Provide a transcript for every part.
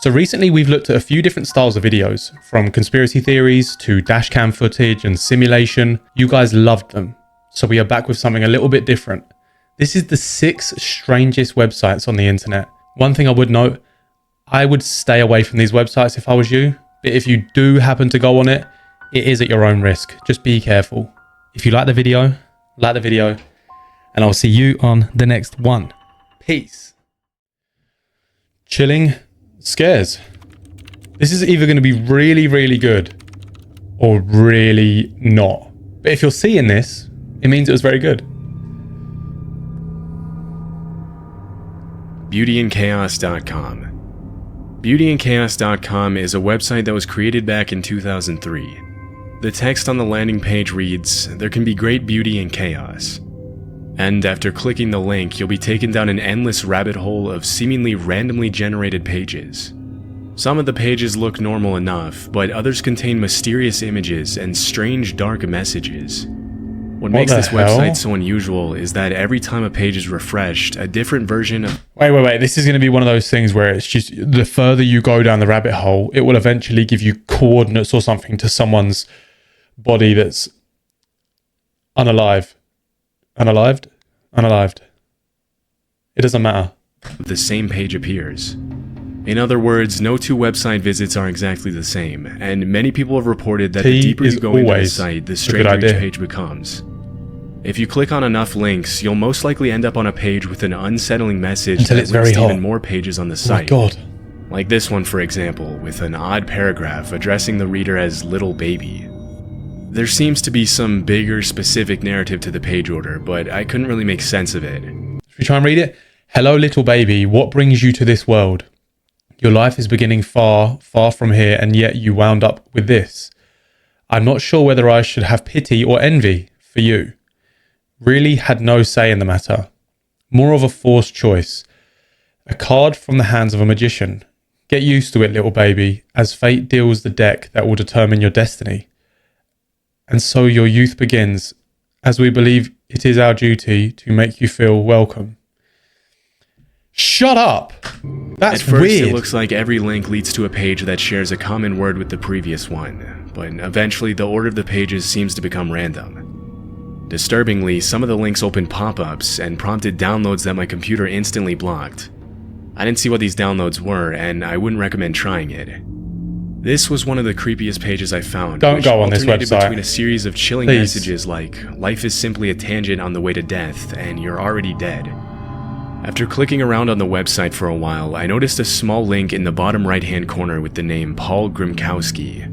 So recently we've looked at a few different styles of videos, from conspiracy theories to dashcam footage and simulation. You guys loved them, so we are back with something a little bit different. This is the 6 strangest websites on the internet. One thing I would note, I would stay away from these websites if I was you, but if you do happen to go on it, it is at your own risk. Just be careful. If you like the video, and I'll see you on the next one. Peace. Chilling scares. This is either going to be really, really good or really not. But if you're seeing this, it means it was very good. Beautyandchaos.com. Beautyandchaos.com is a website that was created back in 2003. The text on the landing page reads, "There can be great beauty in chaos." And after clicking the link, you'll be taken down an endless rabbit hole of seemingly randomly generated pages. Some of the pages look normal enough, but others contain mysterious images and strange dark messages. What makes this website so unusual is that every time a page is refreshed, a different version of... Wait. This is going to be one of those things where it's just the further you go down the rabbit hole, it will eventually give you coordinates or something to someone's body that's unalived. It doesn't matter. The same page appears. In other words, no two website visits are exactly the same, and many people have reported that the deeper you go into the site, the stranger each page becomes. If you click on enough links, you'll most likely end up on a page with an unsettling message that links to even more pages on the site. Oh my God. Like this one, for example, with an odd paragraph addressing the reader as little baby. There seems to be some bigger, specific narrative to the page order, but I couldn't really make sense of it. Should we try and read it? Hello, little baby. What brings you to this world? Your life is beginning far, far from here, and yet you wound up with this. I'm not sure whether I should have pity or envy for you. Really had no say in the matter. More of a forced choice. A card from the hands of a magician. Get used to it, little baby, as fate deals the deck that will determine your destiny. And so your youth begins, as we believe it is our duty to make you feel welcome. Shut up! That's At first, weird. It looks like every link leads to a page that shares a common word with the previous one, but eventually the order of the pages seems to become random. Disturbingly, some of the links opened pop-ups and prompted downloads that my computer instantly blocked. I didn't see what these downloads were, and I wouldn't recommend trying it. This was one of the creepiest pages I found. Don't go on this website. Between a series of chilling messages like, "Life is simply a tangent on the way to death, and you're already dead." After clicking around on the website for a while, I noticed a small link in the bottom right-hand corner with the name Paul Grimkowski.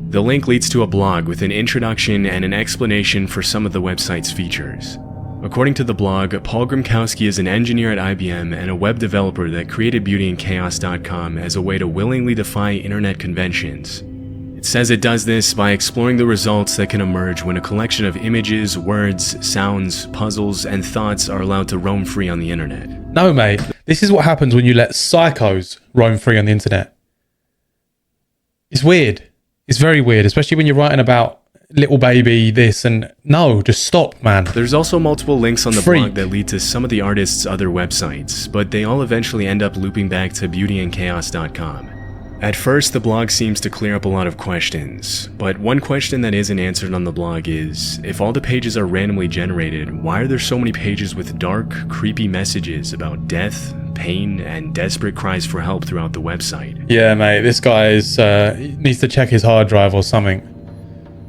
The link leads to a blog with an introduction and an explanation for some of the website's features. According to the blog, Paul Grimkowski is an engineer at IBM and a web developer that created beautyandchaos.com as a way to willingly defy internet conventions. It says it does this by exploring the results that can emerge when a collection of images, words, sounds, puzzles, and thoughts are allowed to roam free on the internet. No, mate. This is what happens when you let psychos roam free on the internet. It's weird. It's very weird, especially when you're writing about little baby this and... No, just stop, man. There's also multiple links on the blog that lead to some of the artists' other websites, but they all eventually end up looping back to beautyandchaos.com. At first, the blog seems to clear up a lot of questions, but one question that isn't answered on the blog is, if all the pages are randomly generated, why are there so many pages with dark, creepy messages about death, pain, and desperate cries for help throughout the website? Yeah, mate, this guy needs to check his hard drive or something.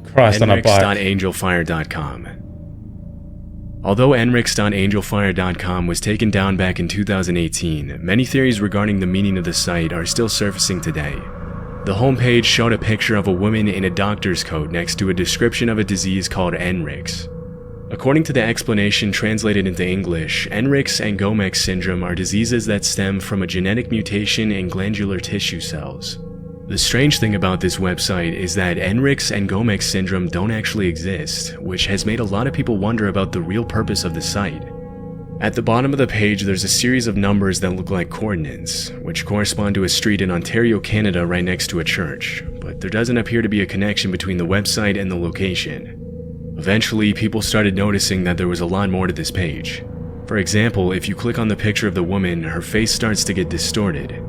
Christ on a bike. Enrix.angelfire.com. Although enrix.angelfire.com was taken down back in 2018, many theories regarding the meaning of the site are still surfacing today. The homepage showed a picture of a woman in a doctor's coat next to a description of a disease called Enrix. According to the explanation translated into English, Enrix and Gomex syndrome are diseases that stem from a genetic mutation in glandular tissue cells. The strange thing about this website is that Enrix and Gomex syndrome don't actually exist, which has made a lot of people wonder about the real purpose of the site. At the bottom of the page, there's a series of numbers that look like coordinates, which correspond to a street in Ontario, Canada right next to a church, but there doesn't appear to be a connection between the website and the location. Eventually, people started noticing that there was a lot more to this page. For example, if you click on the picture of the woman, her face starts to get distorted.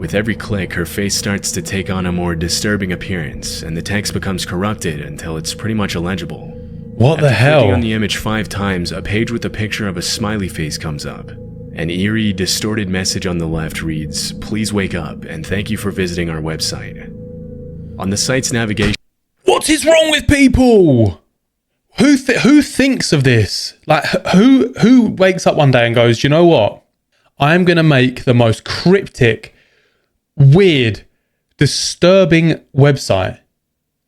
With every click, her face starts to take on a more disturbing appearance, and the text becomes corrupted until it's pretty much illegible. What the hell? After clicking on the image 5 times, a page with a picture of a smiley face comes up. An eerie, distorted message on the left reads, "Please wake up, and thank you for visiting our website." On the site's navigation... What is wrong with people? Who thinks of this? Like, who wakes up one day and goes, "You know what? I'm going to make the most cryptic, weird, disturbing website."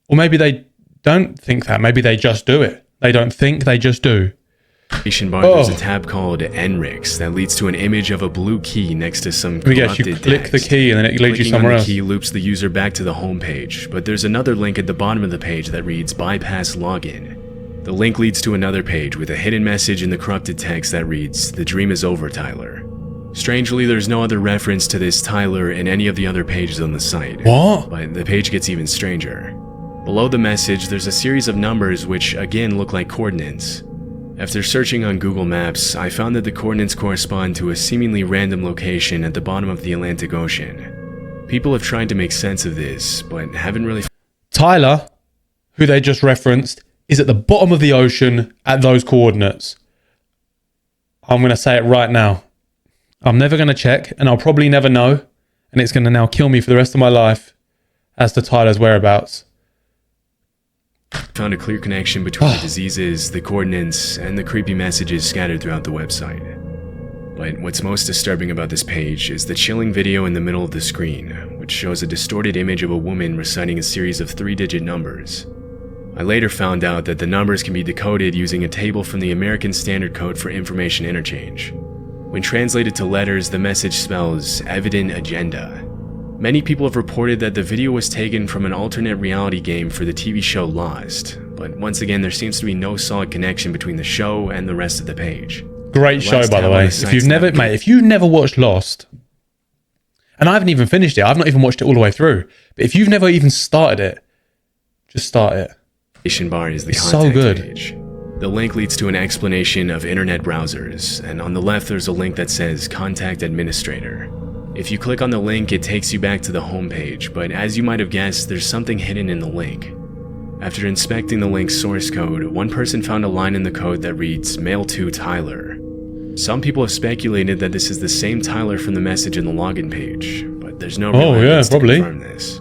Or maybe they don't think that. Maybe they just do it. They don't think, they just do. Bar, there's a tab called Enrix that leads to an image of a blue key next to some corrupted you click text. the key and then it leads you somewhere else. Clicking on the key loops the user back to the home page, but there's another link at the bottom of the page that reads "Bypass login." The link leads to another page with a hidden message in the corrupted text that reads, "The dream is over, Tyler." Strangely, there's no other reference to this Tyler in any of the other pages on the site. What? But the page gets even stranger. Below the message, there's a series of numbers which again look like coordinates. After searching on Google Maps, I found that the coordinates correspond to a seemingly random location at the bottom of the Atlantic Ocean. People have tried to make sense of this, but haven't really... Tyler, who they just referenced, is at the bottom of the ocean at those coordinates. I'm going to say it right now. I'm never going to check, and I'll probably never know, and it's going to now kill me for the rest of my life as to Tyler's whereabouts. Found a clear connection between the diseases, the coordinates, and the creepy messages scattered throughout the website. But what's most disturbing about this page is the chilling video in the middle of the screen, which shows a distorted image of a woman reciting a series of 3-digit numbers. I later found out that the numbers can be decoded using a table from the American Standard Code for Information Interchange. When translated to letters, the message spells "Evident Agenda." Many people have reported that the video was taken from an alternate reality game for the TV show Lost, but once again there seems to be no solid connection between the show and the rest of the page. Great show, by the way. If you've never watched Lost, and I haven't even finished it, I've not even watched it all the way through, but if you've never even started it, just start it. Bar is the It's contact so good. page. The link leads to an explanation of internet browsers, and on the left there's a link that says Contact Administrator. If you click on the link, it takes you back to the home page, but as you might have guessed, there's something hidden in the link. After inspecting the link's source code, one person found a line in the code that reads "Mail to Tyler." Some people have speculated that this is the same Tyler from the message in the login page, but there's no real evidence to confirm this.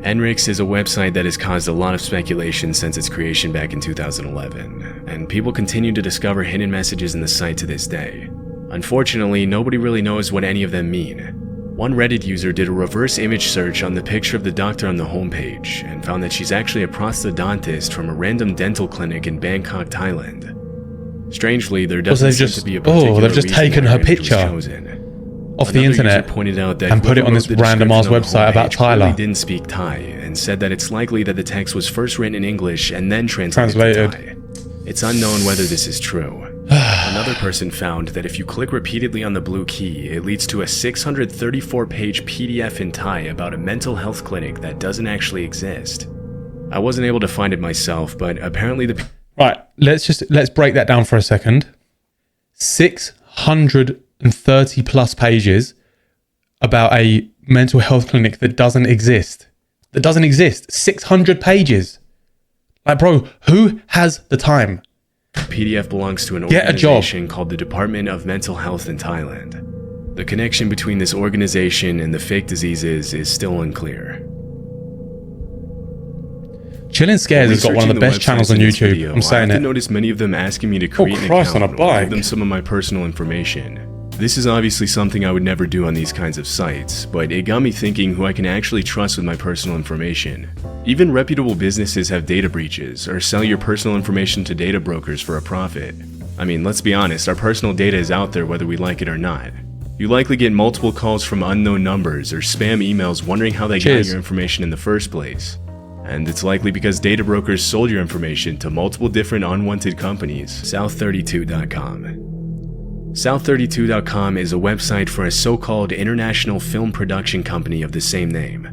Enrix is a website that has caused a lot of speculation since its creation back in 2011, and people continue to discover hidden messages in the site to this day. Unfortunately, nobody really knows what any of them mean. One Reddit user did a reverse image search on the picture of the doctor on the homepage and found that she's actually a prosthodontist from a random dental clinic in Bangkok, Thailand. Strangely, there doesn't seem to be a particular they've just taken her picture off the internet pointed out that and put it on this random ass website about Tyler. Didn't speak Thai and said that it's likely that the text was first written in English and then translated to Thai. It's unknown whether this is true. Another person found that if you click repeatedly on the blue key, it leads to a 634-page PDF in Thai about a mental health clinic that doesn't actually exist. I wasn't able to find it myself, but apparently the... Right, let's break that down for a second. 630 plus pages about a mental health clinic that doesn't exist. 600 pages. Like, bro, who has the time? PDF belongs to an organization called the Department of Mental Health in Thailand. The connection between this organization and the fake diseases is still unclear. Chillin' Scares has got one of the best channels on YouTube. I'm saying it. I noticed many of them asking me to create an account or give them some of my personal information. This is obviously something I would never do on these kinds of sites, but it got me thinking who I can actually trust with my personal information. Even reputable businesses have data breaches or sell your personal information to data brokers for a profit. I mean, let's be honest, our personal data is out there whether we like it or not. You likely get multiple calls from unknown numbers or spam emails wondering how they got your information in the first place. And it's likely because data brokers sold your information to multiple different unwanted companies. South32.com. South32.com is a website for a so-called international film production company of the same name.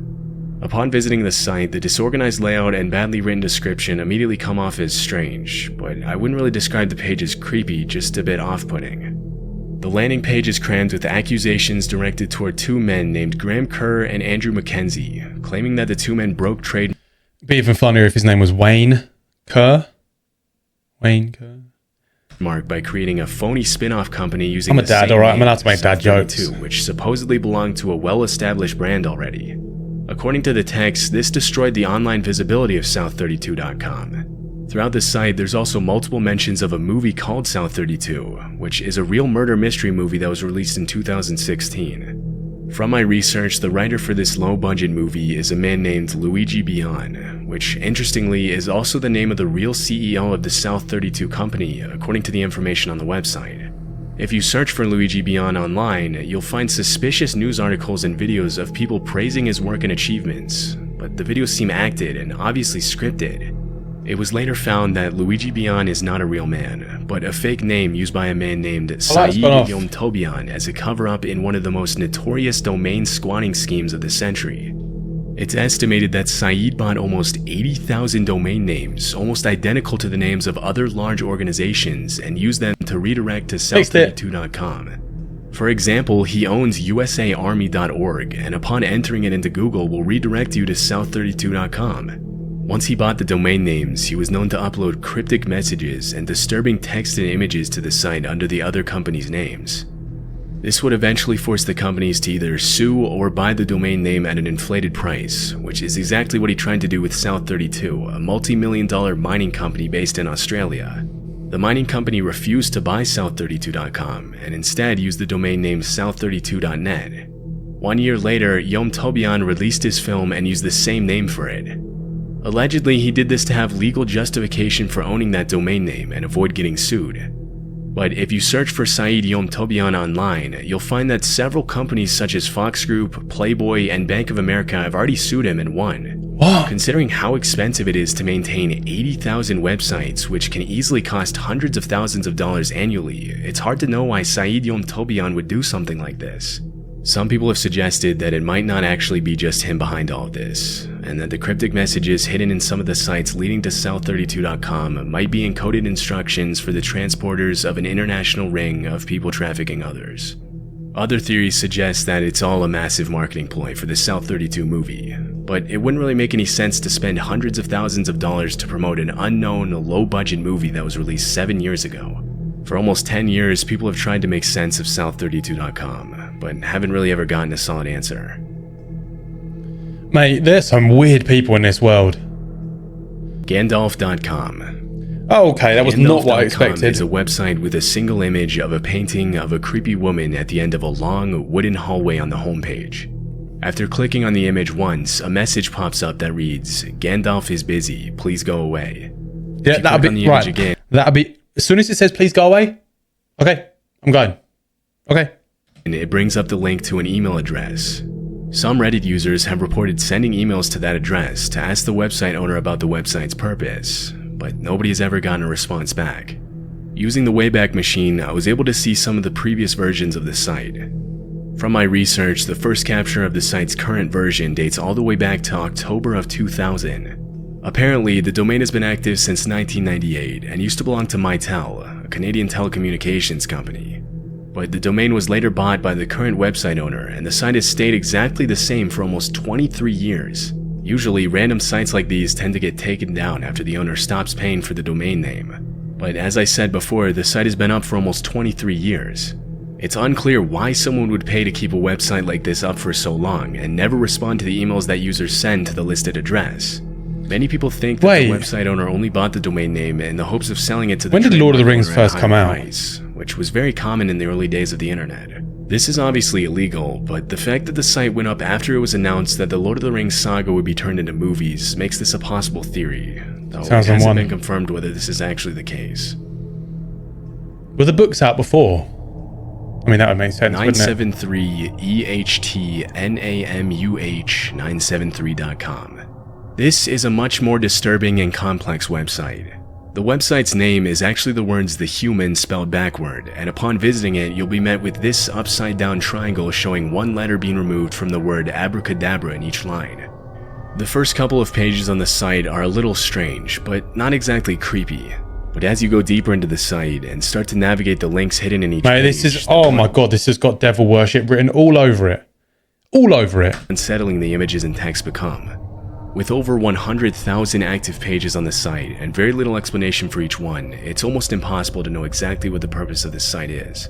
Upon visiting the site, the disorganized layout and badly written description immediately come off as strange, but I wouldn't really describe the page as creepy, just a bit off-putting. The landing page is crammed with accusations directed toward two men named Graham Kerr and Andrew Mackenzie, claiming that the two men broke trade. Be even funnier if his name was Wayne Kerr. Wayne Kerr. Mark by creating a phony spin-off company using I'm a dad, alright, I'm allowed to make dad jokes. Which supposedly belonged to a well-established brand already. According to the text, this destroyed the online visibility of South32.com. Throughout the site, there's also multiple mentions of a movie called South 32, which is a real murder mystery movie that was released in 2016. From my research, the writer for this low-budget movie is a man named Luigi Bion, which interestingly is also the name of the real CEO of the South 32 company, according to the information on the website. If you search for Luigi Bion online, you'll find suspicious news articles and videos of people praising his work and achievements, but the videos seem acted and obviously scripted. It was later found that Luigi Bion is not a real man, but a fake name used by a man named Saeed Yom Tobian as a cover-up in one of the most notorious domain squatting schemes of the century. It's estimated that Saeed bought almost 80,000 domain names, almost identical to the names of other large organizations, and used them to redirect to South32.com. For example, he owns usaarmy.org, and upon entering it into Google will redirect you to South32.com. Once he bought the domain names, he was known to upload cryptic messages and disturbing text and images to the site under the other company's names. This would eventually force the companies to either sue or buy the domain name at an inflated price, which is exactly what he tried to do with South32, a multi-million-dollar mining company based in Australia. The mining company refused to buy South32.com and instead used the domain name South32.net. 1 year later, Yom Tobian released his film and used the same name for it. Allegedly, he did this to have legal justification for owning that domain name and avoid getting sued. But if you search for Saeed Yom Tobian online, you'll find that several companies such as Fox Group, Playboy, and Bank of America have already sued him and won. What? Considering how expensive it is to maintain 80,000 websites, which can easily cost hundreds of thousands of dollars annually, it's hard to know why Saeed Yom Tobian would do something like this. Some people have suggested that it might not actually be just him behind all of this, and that the cryptic messages hidden in some of the sites leading to South32.com might be encoded instructions for the transporters of an international ring of people trafficking others. Other theories suggest that it's all a massive marketing ploy for the South 32 movie, but it wouldn't really make any sense to spend hundreds of thousands of dollars to promote an unknown, low-budget movie that was released 7 years ago. For almost 10 years, people have tried to make sense of South32.com, but haven't really ever gotten a solid answer. Mate, there's some weird people in this world. Gandalf.com. Oh, okay, that was not what I expected. It's a website with a single image of a painting of a creepy woman at the end of a long wooden hallway on the homepage. After clicking on the image once, a message pops up that reads, "Gandalf is busy, please go away." Yeah, that'll be right. Again, that'll be as soon as it says please go away. Okay, I'm going. Okay. And it brings up the link to an email address. Some Reddit users have reported sending emails to that address to ask the website owner about the website's purpose, but nobody has ever gotten a response back. Using the Wayback Machine, I was able to see some of the previous versions of the site. From my research, the first capture of the site's current version dates all the way back to October of 2000. Apparently, the domain has been active since 1998 and used to belong to Mitel, a Canadian telecommunications company. But the domain was later bought by the current website owner, and the site has stayed exactly the same for almost 23 years. Usually, random sites like these tend to get taken down after the owner stops paying for the domain name. But as I said before, the site has been up for almost 23 years. It's unclear why someone would pay to keep a website like this up for so long and never respond to the emails that users send to the listed address. Many people think that the website owner only bought the domain name in the hopes of selling it to the When did Lord of the Rings first come out? Price, which was very common in the early days of the internet. This is obviously illegal, but the fact that the site went up after it was announced that the Lord of the Rings saga would be turned into movies makes this a possible theory, though it hasn't been confirmed whether this is actually the case. Were the books out before? I mean, that would make sense, 973 EHTNAMUH973.com. This is a much more disturbing and complex website. The website's name is actually the words "the human" spelled backward, and upon visiting it, you'll be met with this upside-down triangle showing one letter being removed from the word abracadabra in each line. The first couple of pages on the site are a little strange, but not exactly creepy. But as you go deeper into the site and start to navigate the links hidden in each Mate, page, this is, oh my God, this has got devil worship written all over it. All over it. unsettling the images and text become. With over 100,000 active pages on the site and very little explanation for each one, it's almost impossible to know exactly what the purpose of this site is.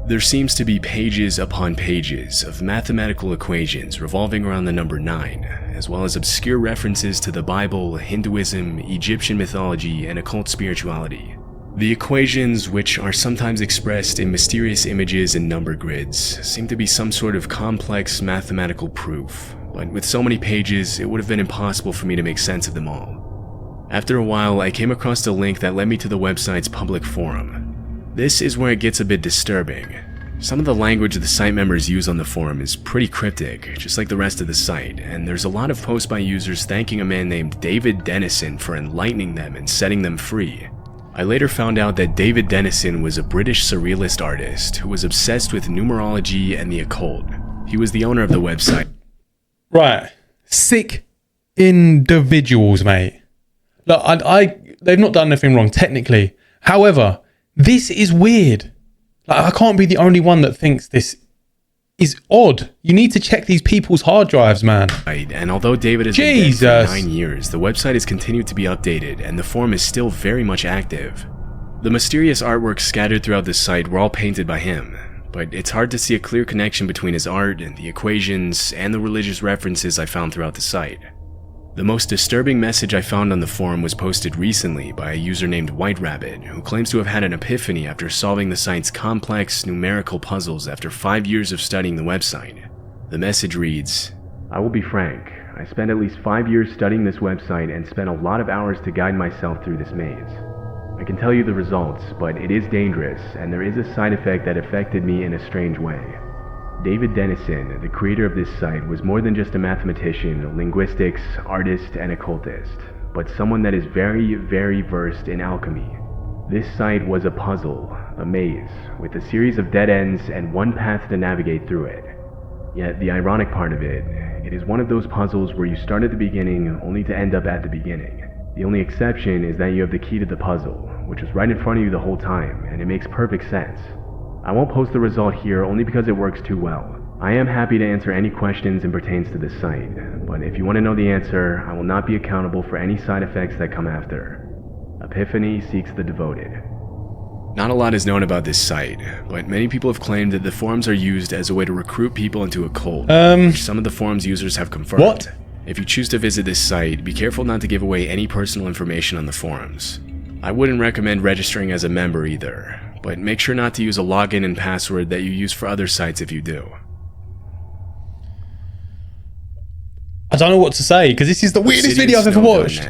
There seems to be pages upon pages of mathematical equations revolving around the number 9, as well as obscure references to the Bible, Hinduism, Egyptian mythology, and occult spirituality. The equations, which are sometimes expressed in mysterious images and number grids, seem to be some sort of complex mathematical proof, but with so many pages, it would have been impossible for me to make sense of them all. After a while, I came across a link that led me to the website's public forum. This is where it gets a bit disturbing. Some of the language the site members use on the forum is pretty cryptic, just like the rest of the site, and there's a lot of posts by users thanking a man named David Dennison for enlightening them and setting them free. I later found out that David Dennison was a British surrealist artist who was obsessed with numerology and the occult. He was the owner of the website. Right. Sick individuals, mate. Look, they've not done anything wrong, technically. However, this is weird. Like, I can't be the only one that thinks this is odd. You need to check these people's hard drives, man. And although David has been dead for 9 years, the website has continued to be updated and the forum is still very much active. The mysterious artworks scattered throughout the site were all painted by him, but it's hard to see a clear connection between his art and the equations and the religious references I found throughout the site. The most disturbing message I found on the forum was posted recently by a user named White Rabbit, who claims to have had an epiphany after solving the site's complex numerical puzzles after 5 years of studying the website. The message reads, "I will be frank, I spent at least 5 years studying this website and spent a lot of hours to guide myself through this maze. I can tell you the results, but it is dangerous and there is a side effect that affected me in a strange way. David Dennison, the creator of this site, was more than just a mathematician, linguistics, artist, and occultist, but someone that is very, very versed in alchemy. This site was a puzzle, a maze, with a series of dead ends and one path to navigate through it. Yet the ironic part of it, it is one of those puzzles where you start at the beginning only to end up at the beginning. The only exception is that you have the key to the puzzle, which was right in front of you the whole time, and it makes perfect sense. I won't post the result here only because it works too well. I am happy to answer any questions and pertains to this site, but if you want to know the answer, I will not be accountable for any side effects that come after. Epiphany seeks the devoted." Not a lot is known about this site, but many people have claimed that the forums are used as a way to recruit people into a cult, which some of the forums users have confirmed. What? If you choose to visit this site, be careful not to give away any personal information on the forums. I wouldn't recommend registering as a member either, but make sure not to use a login and password that you use for other sites if you do. I don't know what to say, because this is the weirdest video I've ever watched.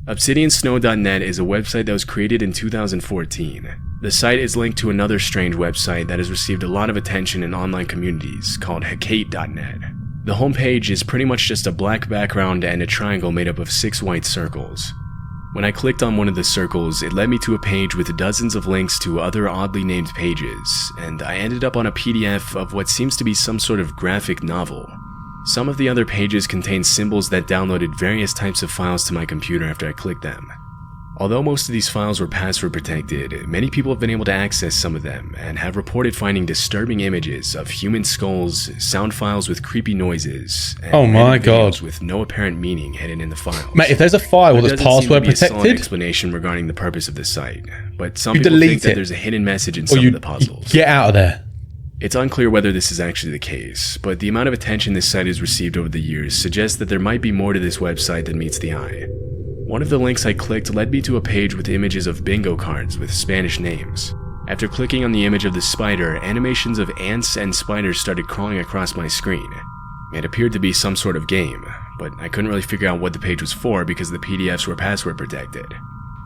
ObsidianSnow.net is a website that was created in 2014. The site is linked to another strange website that has received a lot of attention in online communities called Hecate.net. The homepage is pretty much just a black background and a triangle made up of 6 white circles. When I clicked on one of the circles, it led me to a page with dozens of links to other oddly named pages, and I ended up on a PDF of what seems to be some sort of graphic novel. Some of the other pages contain symbols that downloaded various types of files to my computer after I clicked them. Although most of these files were password protected, many people have been able to access some of them and have reported finding disturbing images of human skulls, sound files with creepy noises, and oh my God, with no apparent meaning hidden in the files. Mate, if there's a file that's password protected, solid explanation regarding the purpose of the site, but some people think that there's a hidden message in some of the puzzles. Get out of there. It's unclear whether this is actually the case, but the amount of attention this site has received over the years suggests that there might be more to this website than meets the eye. One of the links I clicked led me to a page with images of bingo cards with Spanish names. After clicking on the image of the spider, animations of ants and spiders started crawling across my screen. It appeared to be some sort of game, but I couldn't really figure out what the page was for because the PDFs were password protected.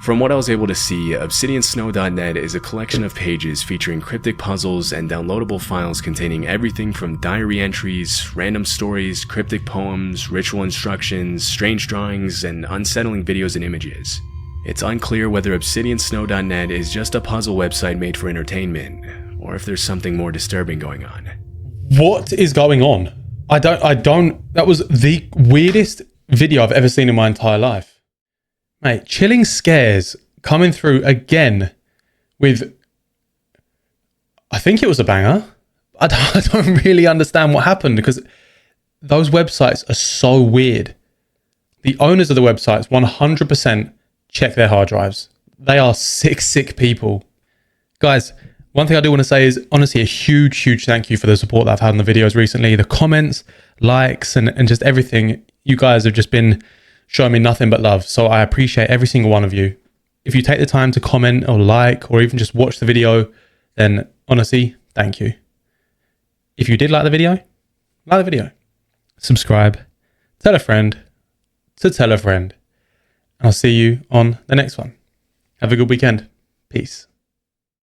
From what I was able to see, ObsidianSnow.net is a collection of pages featuring cryptic puzzles and downloadable files containing everything from diary entries, random stories, cryptic poems, ritual instructions, strange drawings, and unsettling videos and images. It's unclear whether ObsidianSnow.net is just a puzzle website made for entertainment, or if there's something more disturbing going on. What is going on? That was the weirdest video I've ever seen in my entire life. Mate, chilling scares coming through again with, I think it was a banger. I don't really understand what happened, because those websites are so weird. The owners of the websites 100% check their hard drives. They are sick people. Guys, one thing I do want to say is honestly a huge thank you for the support that I've had on the videos recently. The comments, likes, and just everything. You guys have just been showing me nothing but love. So I appreciate every single one of you. If you take the time to comment or like, or even just watch the video, then honestly, thank you. If you did like the video, subscribe, tell a friend to tell a friend. I'll see you on the next one. Have a good weekend. Peace.